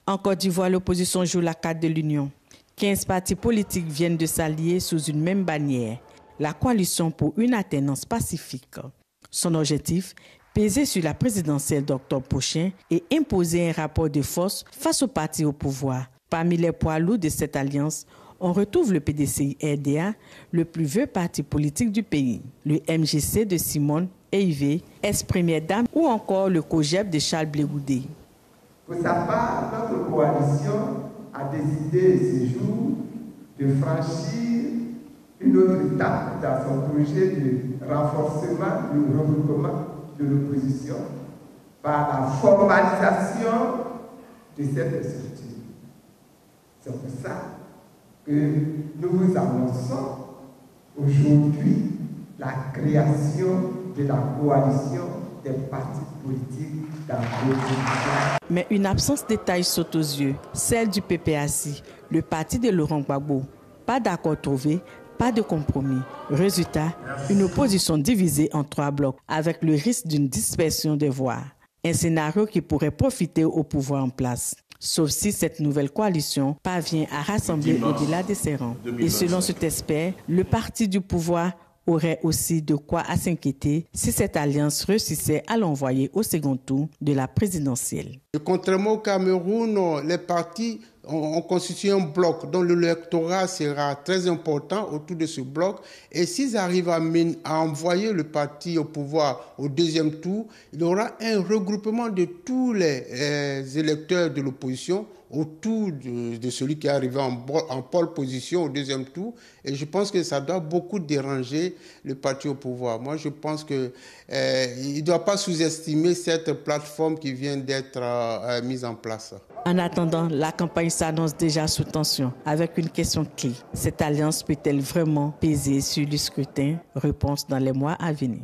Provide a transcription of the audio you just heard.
En Côte d'Ivoire, l'opposition joue la carte de l'union. 15 partis politiques viennent de s'allier sous une même bannière, la coalition pour une alternance pacifique. Son objectif, peser sur la présidentielle d'octobre prochain et imposer un rapport de force face aux partis au pouvoir. Parmi les poids lourds de cette alliance, on retrouve le PDCI-RDA, le plus vieux parti politique du pays, le MGC de Simone Veil, ex-première dame, ou encore le COJEP de Charles Blé Goudé. Pour sa part, notre coalition a décidé ce jour de franchir une autre étape dans son projet de renforcement du regroupement de l'opposition par la formalisation de cette structure. C'est pour ça que nous vous annonçons aujourd'hui la création de la coalition des partis politiques dans l'opposition. Mais une absence de détails saute aux yeux, celle du PPAC, le parti de Laurent Gbagbo. Pas d'accord trouvé, pas de compromis. Résultat, une opposition divisée en 3 blocs avec le risque d'une dispersion des voix. Un scénario qui pourrait profiter au pouvoir en place. Sauf si cette nouvelle coalition parvient à rassembler au-delà de ses rangs. Et selon cet expert, le parti du pouvoir aurait aussi de quoi à s'inquiéter si cette alliance réussissait à l'envoyer au second tour de la présidentielle. Et contrairement au Cameroun, les partis ont constitué un bloc dont l'électorat sera très important autour de ce bloc. Et s'ils arrivent à envoyer le parti au pouvoir au deuxième tour, il y aura un regroupement de tous les électeurs de l'opposition autour de celui qui est arrivé en pole position au deuxième tour. Et je pense que ça doit beaucoup déranger le parti au pouvoir. Moi, je pense qu'il ne doit pas sous-estimer cette plateforme qui vient d'être mise en place. En attendant, la campagne s'annonce déjà sous tension avec une question clé. Cette alliance peut-elle vraiment peser sur le scrutin? Réponse dans les mois à venir.